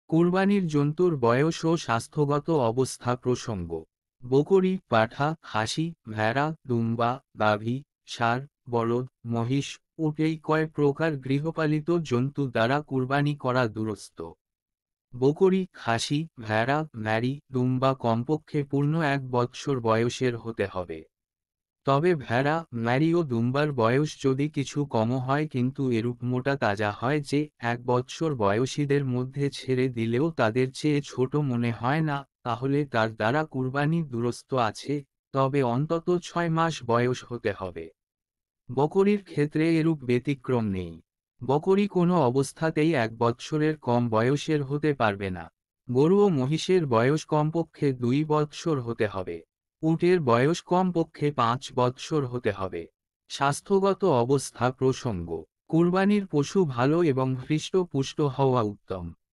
কুরবানির জন্তুর বয়স ও স্বাস্থ্যগত অবস্থা প্রসঙ্গ। বকরি, পাঠা, খাসি, ভেড়া, দুম্বা, গাভী, ষাঁড়, বলদ, মহিষ, উট এই কয় প্রকার গৃহপালিত জন্তু দ্বারা কুরবানি করা দুরস্ত। বকরি, খাসি, ভেড়া, ম্যাড়ি, দুম্বা কমপক্ষে পূর্ণ 1 বৎসর বয়সের হতে হবে। তবে ভেড়া, ম্যাড়ি ও দুম্বার বয়স যদি কিছু কমও হয় কিন্তু এরূপ মোটা তাজা হয় যে 1 বৎসর বয়সীদের মধ্যে ছেড়ে দিলেও তাদের চেয়ে ছোট মনে হয় না, তাহলে তার দ্বারা কুরবানি দুরস্ত আছে, তবে অন্তত 6 মাস বয়স হতে হবে। বকরির ক্ষেত্রে এরূপ ব্যতিক্রম নেই। বকরি কোনো অবস্থাতেই 1 বৎসরের কম বয়সের হতে পারবে না। গরু ও মহিষের বয়স কমপক্ষে 2 বৎসর হতে হবে। উটের বয়স কমপক্ষে 5 বৎসর হতে হবে। স্বাস্থ্যগত অবস্থা প্রসঙ্গ। কুরবানির পশু ভালো এবং হৃষ্টপুষ্ট হওয়া উত্তম।